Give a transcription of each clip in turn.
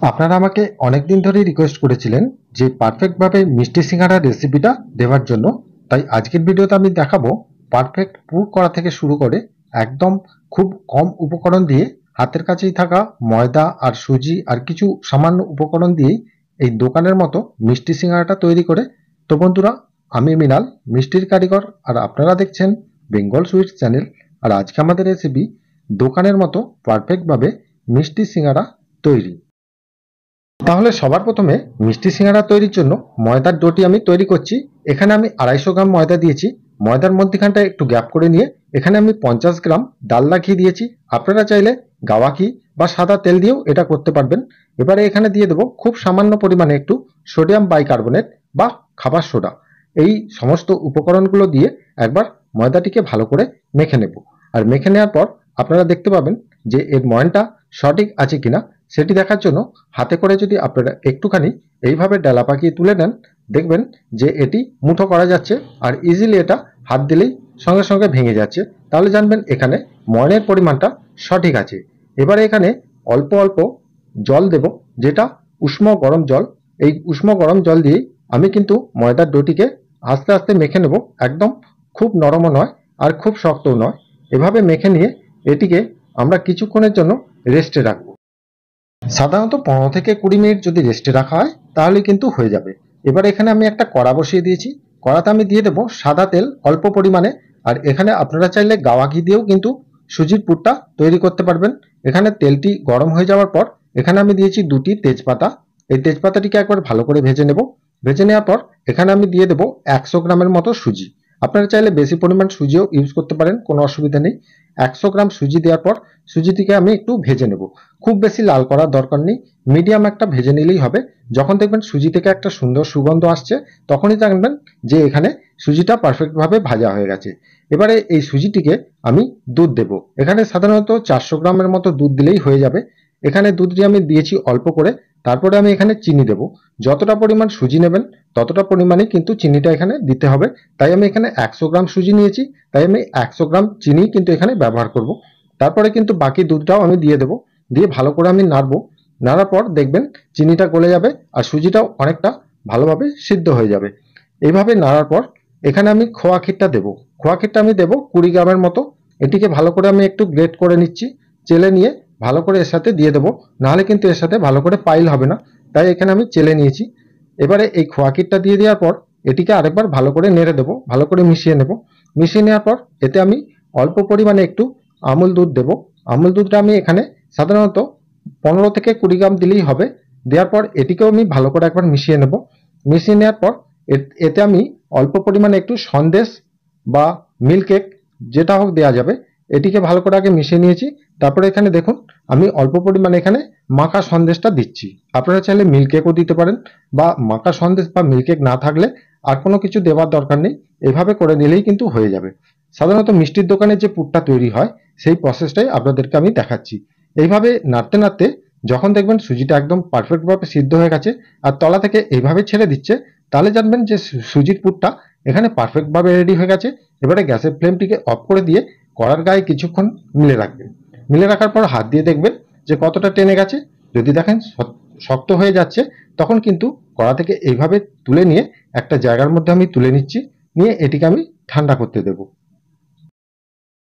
আপনারা আমাকে অনেকদিন ধরেই রিকোয়েস্ট করেছিলেন যে পারফেক্ট ভাবে মিষ্টি সিঙ্গাড়ার রেসিপিটা দেওয়ার জন্য। তাই আজকের ভিডিওতে আমি দেখাবো পারফেক্ট পুর করা থেকে শুরু করে একদম খুব কম উপকরণ দিয়ে হাতের কাছেই থাকা ময়দা আর সুজি আর কিছু সামান্য উপকরণ দিয়েই এই দোকানের মতো মিষ্টি সিঙ্গাড়াটা তৈরি করে। তো বন্ধুরা, আমি মৃণাল, মিষ্টির কারিগর, আর আপনারা দেখছেন বেঙ্গল সুইটস চ্যানেল। আর আজকে আমাদের রেসিপি দোকানের মতো পারফেক্ট ভাবে মিষ্টি সিঙ্গাড়া তৈরি। তাহলে সবার প্রথমে মিষ্টি সিঙ্গারা তৈরির জন্য ময়দার ডোটি আমি তৈরি করছি। এখানে আমি 250 গ্রাম ময়দা দিয়েছি। ময়দার মধ্যখানটা একটু গ্যাপ করে নিয়ে এখানে আমি 50 গ্রাম ডালদা ঘি দিয়েছি। আপনারা চাইলে গাওয়া ঘি বা সাদা তেল দিয়েও এটা করতে পারবেন। এবারে এখানে দিয়ে দেবো খুব সামান্য পরিমাণে একটু সোডিয়াম বাইকার্বনেট বা খাবার সোডা। এই সমস্ত উপকরণগুলো দিয়ে একবার ময়দাটিকে ভালো করে মেখে নেব। আর মেখে নেওয়ার পর আপনারা দেখতে পাবেন যে এর ময়নটা সঠিক আছে কিনা সেটি দেখার জন্য হাতে করে যদি আপনারা একটুখানি এইভাবে ডালা পাকিয়ে তুলে নেন, দেখবেন যে এটি মুঠো করা যাচ্ছে আর ইজিলি এটা হাত দিলেই সঙ্গে সঙ্গে ভেঙে যাচ্ছে। তাহলে জানবেন এখানে ময়নের পরিমাণটা সঠিক আছে। এবারে এখানে অল্প অল্প জল দেব, যেটা উষ্ণ গরম জল। এই উষ্ণ গরম জল দিয়েই আমি কিন্তু ময়দার ডোটিকে আস্তে আস্তে মেখে নেব। একদম খুব নরমও নয় আর খুব শক্তও নয়। এভাবে মেখে নিয়ে এটিকে আমরা কিছুক্ষণের জন্য রেস্টে রাখবো। সাধারণত 15 থেকে 20 মিনিট যদি রেস্টে রাখা হয় তাহলে কিন্তু হয়ে যাবে। এবার এখানে আমি একটা কড়া বসিয়ে দিয়েছি। কড়াতে আমি দিয়ে দেবো সাদা তেল অল্প পরিমাণে। আর এখানে আপনারা চাইলে গাওয়া ঘি দিয়েও কিন্তু সুজির পুরটা তৈরি করতে পারবেন। এখানে তেলটি গরম হয়ে যাওয়ার পর এখানে আমি দিয়েছি 2টি তেজপাতা। এই তেজপাতাটিকে একবার ভালো করে ভেজে নেব। ভেজে নেওয়ার পর এখানে আমি দিয়ে দেবো 100 গ্রামের মতো সুজি। আপনারা চাইলে বেশি পরিমাণ সুজিও ইউজ করতে পারেন, কোনো অসুবিধা নেই। 100 গ্রাম সুজি দেওয়ার পর সুজিটিকে আমি একটু ভেজে নেব। খুব বেশি লাল করার দরকার নেই, মিডিয়াম একটা ভেজে নিলেই হবে। যখন দেখবেন সুজি থেকে একটা সুন্দর সুগন্ধ আসছে তখনই জানবেন যে এখানে সুজিটা পারফেক্ট ভাবে ভাজা হয়ে গেছে। এবারে এই সুজিটিকে আমি দুধ দেব। এখানে সাধারণত 400 গ্রামের মতো দুধ দিলেই হয়ে যাবে। এখানে দুধটি আমি দিয়েছি অল্প করে। তারপরে আমি এখানে চিনি দেব। যতটা পরিমাণ সুজি নেবেন ততটা পরিমাণে কিন্তু চিনিটা এখানে দিতে হবে। তাই আমি এখানে 100 গ্রাম সুজি নিয়েছি, তাই আমি 100 গ্রাম চিনি কিন্তু এখানে ব্যবহার করব। তারপরে কিন্তু বাকি দুধটাও আমি দিয়ে দেবো। দিয়ে ভালো করে আমি নাড়বো। নাড়ার পর দেখবেন চিনিটা গলে যাবে আর সুজিটাও অনেকটা ভালোভাবে সিদ্ধ হয়ে যাবে। এইভাবে নাড়ার পর এখানে আমি খোয়া ক্ষীরটা দেবো। খোয়া ক্ষীরটা আমি দেবো 20 গ্রামের মতো। এটিকে ভালো করে আমি একটু গ্রেট করে নিচ্ছি। চেলে নিয়ে ভালো করে এর সাথে দিয়ে দেবো, নাহলে কিন্তু এর সাথে ভালো করে পাইল হবে না। তাই এখানে আমি চেলে নিয়েছি। এবারে এই খোয়া ক্ষীরটা দিয়ে দেওয়ার পর এটিকে আরেকবার ভালো করে নেড়ে দেবো, ভালো করে মিশিয়ে নেব। মিশিয়ে নেওয়ার পর এতে আমি অল্প পরিমাণে একটু আমুল দুধ দেবো। আমুল দুধটা আমি এখানে সাধারণত 15 থেকে 20 গ্রাম দিলেই হবে। দেওয়ার পর এটিকেও আমি ভালো করে একবার মিশিয়ে নেব। মিশিয়ে নেওয়ার পর এতে আমি অল্প পরিমাণে একটু সন্দেশ বা মিল্ক কেক যেটা হোক দেওয়া যাবে। এটিকে ভালো করে আগে মিশিয়ে নিয়েছি। তারপরে এখানে দেখুন আমি অল্প পরিমাণে এখানে মাখা সন্দেশটা দিচ্ছি। আপনারা চাইলে মিল্ক কেকও দিতে পারেন, বা মাখা সন্দেশ বা মিল্ক কেক না থাকলে আর কোনো কিছু দেওয়ার দরকার নেই। এভাবে করে নিলেই কিন্তু হয়ে যাবে। সাধারণত মিষ্টির দোকানে যে পুরটা তৈরি হয় সেই প্রসেসটাই আপনাদেরকে আমি দেখাচ্ছি। এইভাবে নাড়তে নাড়তে যখন দেখবেন সুজিটা একদম পারফেক্ট ভাবে সিদ্ধ হয়ে গেছে আর তলা থেকে এইভাবে ছেড়ে দিচ্ছে, তাহলে জানবেন যে সুজির পুরটা এখানে পারফেক্ট ভাবে রেডি হয়ে গেছে। এবারে গ্যাসের ফ্লেমটিকে অফ করে দিয়ে কড়ার গায়ে কিছুক্ষণ মিলে রাখবেন। মিলে রাখার পর হাত দিয়ে দেখবেন যে কতটা টেনে গেছে। যদি দেখেন শক্ত হয়ে যাচ্ছে তখন কিন্তু কড়া থেকে এইভাবে তুলে নিয়ে একটা জায়গার মধ্যে আমি তুলে নিচ্ছি। নিয়ে এটিকে আমি ঠান্ডা করতে দেবো।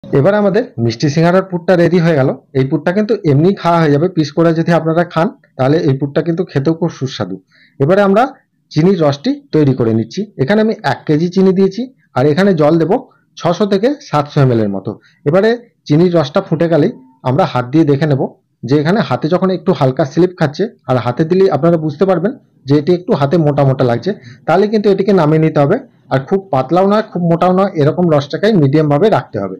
এবার আমাদের মিষ্টি সিঙ্গারার পুরটা রেডি হয়ে গেল। এই পুরটা কিন্তু এমনি খাওয়া হয়ে যাবে, পিস করে যদি আপনারা খান তাহলে এই পুরটা কিন্তু খেতেও খুব সুস্বাদু। এবারে আমরা চিনির রসটি তৈরি করে নিচ্ছি। এখানে আমি 1 কেজি চিনি দিয়েছি আর এখানে জল দেব 600 থেকে 700 ml এর মতো। এবারে চিনির রসটা ফুটে গেলেই আমরা হাত দিয়ে দেখে নেব যে এখানে হাতে যখন একটু হালকা স্লিপ খাচ্ছে, আর হাতে দিলেই আপনারা বুঝতে পারবেন যে এটি একটু হাতে মোটা মোটা লাগছে, তাহলে কিন্তু এটিকে নামিয়ে নিতে হবে। আর খুব পাতলাও নয় খুব মোটাও নয়, এরকম রসটাকে মিডিয়াম ভাবে রাখতে হবে।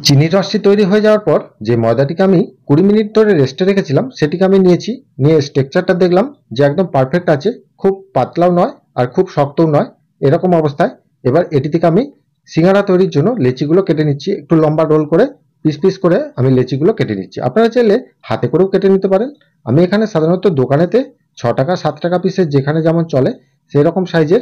চিনির রসটি তৈরি হয়ে যাওয়ার পর যে ময়দাটিকে আমি 20 মিনিট ধরে রেস্টে রেখেছিলাম সেটিকে আমি নিয়েছি। নিয়ে স্ট্রাকচারটা দেখলাম যে একদম পারফেক্ট আছে, খুব পাতলাও নয় আর খুব শক্তও নয়, এরকম অবস্থায়। এবার এটি থেকে আমি সিঙ্গারা তৈরির জন্য লেচিগুলো কেটে নিচ্ছি। একটু লম্বা রোল করে পিস পিস করে আমি লেচিগুলো কেটে নিচ্ছি। আপনারা চাইলে হাতে করেও কেটে নিতে পারেন। আমি এখানে সাধারণত দোকানেতে 6 টাকা 7 টাকা পিসের যেখানে যেমন চলে সেই রকম সাইজের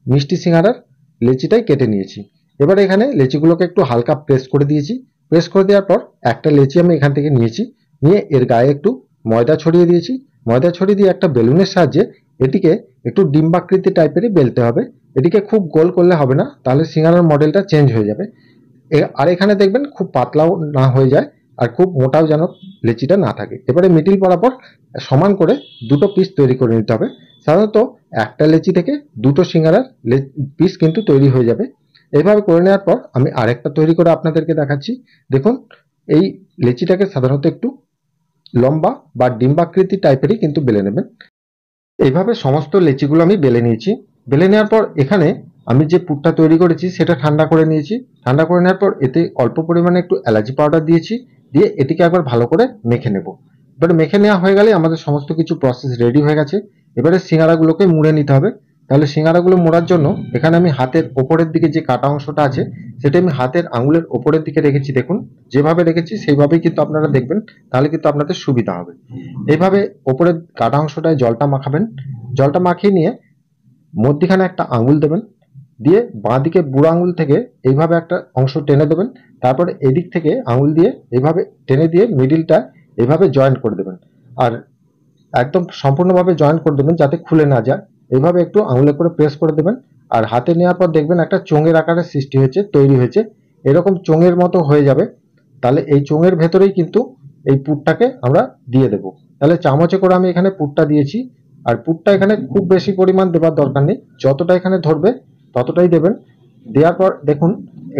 মিষ্টি সিঙ্গারার লেচিটাই কেটে নিয়েছি। এবার এখানে লেচিগুলোকে একটু হালকা প্রেস করে দিয়েছি। প্রেস করে দেওয়ার পর একটা লেচি আমি এখান থেকে নিয়েছি। নিয়ে এর গায়ে একটু ময়দা ছড়িয়ে দিয়েছি। ময়দা ছড়িয়ে দিয়ে একটা বেলুনের সাহায্যে এটিকে একটু ডিম্বাকৃতি টাইপেরই বেলতে হবে। এটিকে খুব গোল করলে হবে না, তাহলে সিঙ্গারার মডেলটা চেঞ্জ হয়ে যাবে। আর এখানে দেখবেন খুব পাতলাও না হয়ে যায় আর খুব মোটাও যেন লেচিটা না থাকে। এবারে মিডিল বরাবর সমান করে দুটো পিস তৈরি করে নিতে হবে। সাধারণত একটা লেচি থেকে দুটো সিঙ্গারার পিস কিন্তু তৈরি হয়ে যাবে। এইভাবে করে নেওয়ার পর আমি আরেকটা তৈরি করে আপনাদেরকে দেখাচ্ছি। দেখুন, এই লেচিটাকে সাধারণত একটু লম্বা বা ডিম্বাকৃতি টাইপেরই কিন্তু বেলে নেবেন। এইভাবে সমস্ত লেচিগুলো আমি বেলে নিয়েছি। বেলে নেওয়ার পর এখানে আমি যে পুরটা তৈরি করেছি সেটা ঠান্ডা করে নিয়েছি। ঠান্ডা করে নেওয়ার পর এতে অল্প পরিমাণে একটু এলাচি পাউডার দিয়েছি, দিয়ে এটিকে একবার ভালো করে মেখে নেব। এবারে মেখে নেওয়া হয়ে গেলে আমাদের সমস্ত কিছু প্রসেস রেডি হয়ে গেছে। এবারে সিঙ্গারাগুলোকে মুড়ে নিতে হবে। তাহলে সিঙ্গারাগুলো মোড়ার জন্য এখানে আমি হাতের ওপরের দিকে যে কাটা অংশটা আছে সেটা আমি হাতের আঙুলের ওপরের দিকে রেখেছি। দেখুন, যেভাবে রেখেছি সেইভাবেই কিন্তু আপনারা দেখবেন, তাহলে কিন্তু আপনাদের সুবিধা হবে। এইভাবে ওপরের কাটা অংশটায় জলটা মাখাবেন। জলটা মাখিয়ে নিয়ে মধ্যিখানে একটা আঙুল দেবেন, দিয়ে বাঁ দিকে বুড়ো আঙুল থেকে এইভাবে একটা অংশ টেনে দেবেন। তারপরে এদিক থেকে আঙুল দিয়ে এইভাবে টেনে দিয়ে মিডিলটা এইভাবে জয়েন্ট করে দেবেন। আর একদম সম্পূর্ণভাবে জয়েন্ট করে দেবেন যাতে খুলে না যায়। এইভাবে একটু আঙুলে করে প্রেস করে দেবেন। আর হাতে নেওয়ার পর দেখবেন একটা চোঙের আকারের সৃষ্টি হয়েছে, তৈরি হয়েছে। এরকম চোঙের মতো হয়ে যাবে। তাহলে এই চোঙের ভেতরেই কিন্তু এই পুরটাকে আমরা দিয়ে দেব। তাহলে চামচে করে আমি এখানে পুরটা দিয়েছি। আর পুরটা এখানে খুব বেশি পরিমাণ দেবার দরকার নেই, যতটা এখানে ধরবে ততটাই দেবেন। দেওয়ার পর দেখুন,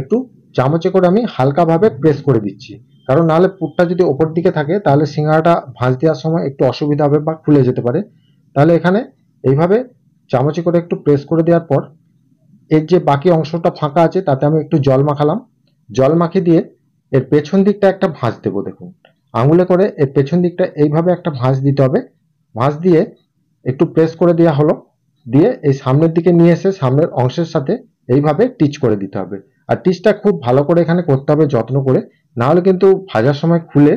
একটু চামচে করে আমি হালকাভাবে প্রেস করে দিচ্ছি, কারণ নাহলে পুরটা যদি ওপর দিকে থাকে তাহলে সিঙ্গাড়াটা ভাঁজ দেওয়ার সময় একটু অসুবিধা হবে বা খুলে যেতে পারে। তাহলে এখানে এইভাবে চামচে করে একটু প্রেস করে দেওয়ার পর এর যে বাকি অংশটা ফাঁকা আছে তাতে আমি একটু জল মাখালাম। জল মাখিয়ে দিয়ে এর পেছন দিকটা একটা ভাঁজ দেবো। দেখুন, আঙুলে করে এর পেছন দিকটা এইভাবে একটা ভাঁজ দিতে হবে। ভাঁজ দিয়ে একটু প্রেস করে দেওয়া হলো। দিয়ে এই সামনের দিকে নিয়ে এসে সামনের অংশের সাথে এইভাবে টিচ করে দিতে হবে। আর টিচটা খুব ভালো করে এখানে করতে হবে, যত্ন করে, না হলে কিন্তু ভাজার সময় খুলে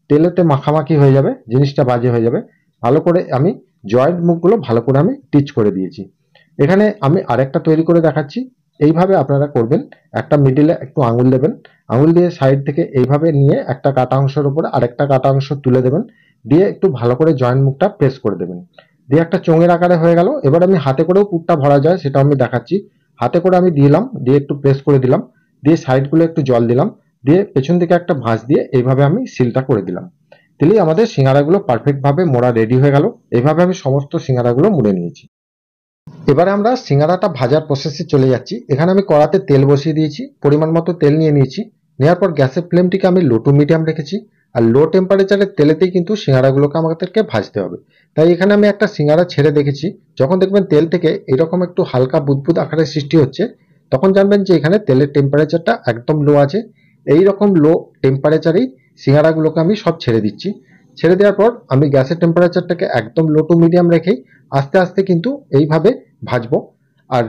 তেলেতে মাখামাখি হয়ে যাবে, জিনিসটা বাজে হয়ে যাবে। ভালো করে আমি জয়েন্ট মুখগুলো ভালো করে আমি টিচ করে দিয়েছি। এখানে আমি আরেকটা তৈরি করে দেখাচ্ছি। এইভাবে আপনারা করবেন। একটা মিডিলে একটু আঙুল দেবেন, আঙুল দিয়ে সাইড থেকে এইভাবে নিয়ে একটা কাটা অংশের উপরে আরেকটা কাটা অংশ তুলে দেবেন, দিয়ে একটু ভালো করে জয়েন্ট মুখটা প্রেস করে দেবেন। দিয়ে একটা চোঙের আকারে হয়ে গেল। এবার আমি হাতে করেও পুরটা ভরা যায় সেটা আমি দেখাচ্ছি। হাতে করে আমি দিলাম, দিয়ে একটু প্রেস করে দিলাম, দিয়ে সাইডগুলো একটু জল দিলাম, দিয়ে পেছন দিকে একটা ভাঁজ দিয়ে এইভাবে আমি সিলটা করে দিলাম। দিলেই আমাদের সিঙ্গারাগুলো পারফেক্ট ভাবে মোড়া রেডি হয়ে গেল। এইভাবে আমি সমস্ত সিঙ্গারাগুলো মুড়ে নিয়েছি। এবারে আমরা সিঙ্গারাটা ভাজার প্রসেসে চলে যাচ্ছি। এখানে আমি কড়াতে তেল বসিয়ে দিয়েছি, পরিমাণ মতো তেল নিয়ে নিয়েছি। নেওয়ার পর গ্যাসের ফ্লেমটিকে আমি লো টু মিডিয়াম রেখেছি। আর লো টেম্পারেচারের তেলেতেই কিন্তু সিঙ্গারাগুলোকে আমাদেরকে ভাজতে হবে। তাই এখানে আমি একটা সিঙ্গারা ছেড়ে দেখেছি। যখন দেখবেন তেল থেকে এরকম একটু হালকা বুদবুদ আকারের সৃষ্টি হচ্ছে, তখন জানবেন যে এখানে তেলের টেম্পারেচারটা একদম লো আছে। এই রকম লো টেম্পারেচারেই সিঙ্গারাগুলোকে আমি সব ছেড়ে দিচ্ছি। ছেড়ে দেওয়ার পর আমি গ্যাসের টেম্পারেচারটাকে একদম লো টু মিডিয়াম রেখেই আস্তে আস্তে কিন্তু এইভাবে ভাজবো। আর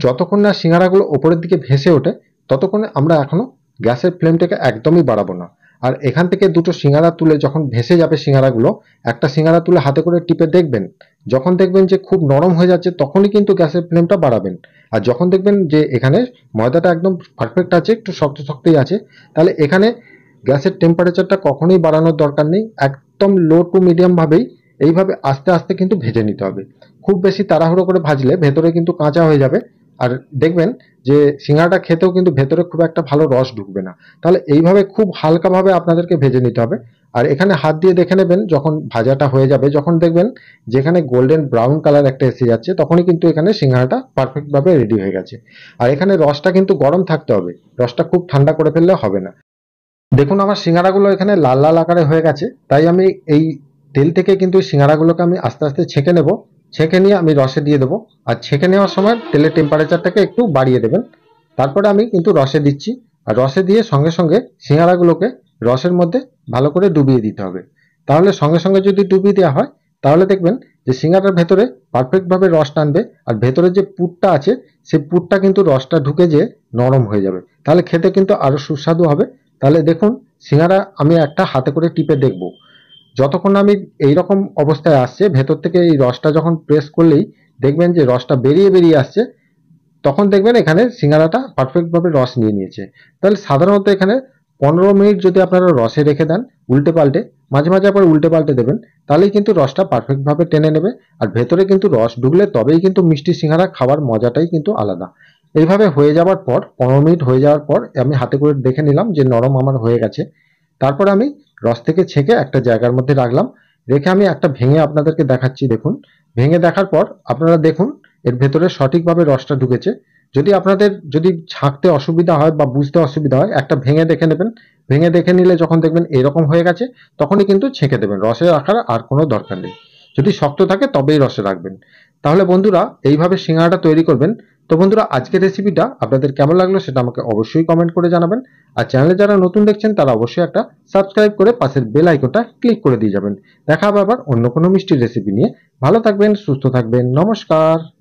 যতক্ষণ না সিঙ্গারাগুলো ওপরের দিকে ভেসে ওঠে ততক্ষণে আমরা এখনো গ্যাসের ফ্লেমটাকে একদমই বাড়াবো না। আর এখান থেকে দুটো সিঙ্গারা তুলে যখন ভেসে যাবে সিঙ্গারাগুলো, একটা সিঙ্গারা তুলে হাতে করে টিপে দেখবেন। যখন দেখবেন যে খুব নরম হয়ে যাচ্ছে তখনই কিন্তু গ্যাসের ফ্লেমটা বাড়াবেন। আর যখন দেখবেন যে এখানে ময়দাটা একদম পারফেক্ট আছে, একটু শক্ত শক্তই আছে, তাহলে এখানে গ্যাসের টেম্পারেচারটা কখনোই বাড়ানোর দরকার নেই। একদম লো টু মিডিয়াম ভাবেই এইভাবে আস্তে আস্তে কিন্তু ভেজে নিতে হবে। খুব বেশি তাড়াহুড়ো করে ভাজলে ভেতরে কিন্তু কাঁচা হয়ে যাবে। আর দেখবেন যে সিঙ্গাড়াটা খেতেও কিন্তু ভেতরে খুব একটা ভালো রস ঢুকবে না। তাহলে এইভাবে খুব হালকাভাবে আপনাদেরকে ভেজে নিতে হবে। আর এখানে হাত দিয়ে দেখে নেবেন যখন ভাজাটা হয়ে যাবে, যখন দেখবেন যেখানে গোল্ডেন ব্রাউন কালার একটা এসে যাচ্ছে, তখনই কিন্তু এখানে সিঙ্গাড়াটা পারফেক্ট ভাবে রেডি হয়ে গেছে। আর এখানে রসটা কিন্তু গরম থাকতে হবে, রসটা খুব ঠান্ডা করে ফেললে হবে না। দেখুন, আমার সিঙ্গারাগুলো এখানে লাল লাল আকারে হয়ে গেছে। তাই আমি এই তেল থেকে কিন্তু সিঙ্গারাগুলোকে আমি আস্তে আস্তে ছেঁকে নেব। ছেঁকে নিয়ে আমি রসে দিয়ে দেবো। আর ছেঁকে নেওয়ার সময় তেলের টেম্পারেচারটাকে একটু বাড়িয়ে দেবেন। তারপরে আমি কিন্তু রসে দিচ্ছি। আর রসে দিয়ে সঙ্গে সঙ্গে সিঙ্গারাগুলোকে রসের মধ্যে ভালো করে ডুবিয়ে দিতে হবে। তাহলে সঙ্গে সঙ্গে যদি ডুবিয়ে দেওয়া হয় তাহলে দেখবেন যে সিঙ্গারার ভেতরে পারফেক্টভাবে রস টানবে। আর ভেতরে যে পুরটা আছে সেই পুরটা কিন্তু রসটা ঢুকে যেয়ে নরম হয়ে যাবে। তাহলে খেতে কিন্তু আরো সুস্বাদু হবে। তাহলে দেখুন, সিঙ্গারা আমি একটা হাতে করে টিপে দেখব। যতক্ষণ আমি এইরকম অবস্থায় আসছে, ভেতর থেকে এই রসটা যখন প্রেস করলেই দেখবেন যে রসটা বেরিয়ে বেরিয়ে আসছে, তখন দেখবেন এখানে সিঙ্গারাটা পারফেক্টভাবে রস নিয়ে নিয়েছে। তাহলে সাধারণত এখানে 15 মিনিট যদি আপনারা রসে রেখে দেন উল্টে পাল্টে, মাঝে মাঝে আবার উল্টে পাল্টে দেবেন, তাহলেই কিন্তু রসটা পারফেক্ট ভাবে টেনে নেবে। আর ভেতরে কিন্তু রস ঢুকলে তবেই কিন্তু মিষ্টি সিঙ্গারা খাওয়ার মজাটাই কিন্তু আলাদা। এইভাবে হয়ে যাওয়ার পর 15 মিনিট হয়ে যাওয়ার পর আমি হাতে করে দেখে নিলাম যে নরম আমার হয়ে গেছে। তারপর আমি রস থেকে ছেঁকে একটা জায়গার মধ্যে রাখলাম। রেখে আমি একটা ভেঙে আপনাদেরকে দেখাচ্ছি। দেখুন, ভেঙে দেখার পর আপনারা দেখুন এর ভেতরে সঠিকভাবে রসটা ঢুকেছে। যদি ছাঁকতে অসুবিধা হয় বা বুঝতে অসুবিধা হয়, একটা ভেঙে দেখে নেবেন। ভেঙে দেখে নিলে যখন দেখবেন এরকম হয়ে গেছে, তখনই কিন্তু ছেঁকে দেবেন। রসে রাখার আর কোনো দরকার নেই। যদি শক্ত থাকে তবেই রসে রাখবেন। তাহলে বন্ধুরা এইভাবে সিঙ্গাড়াটা তৈরি করবেন। তো বন্ধুরা, আজকের রেসিপিটা আপনাদের কেমন লাগলো সেটা আমাকে অবশ্যই কমেন্ট করে জানাবেন। আর চ্যানেলে যারা নতুন দেখছেন তারা অবশ্যই একটা সাবস্ক্রাইব করে পাশের বেল আইকনটা ক্লিক করে দিয়ে যাবেন। দেখা হবে আবার অন্য কোনো মিষ্টির রেসিপি নিয়ে। ভালো থাকবেন, সুস্থ থাকবেন। নমস্কার।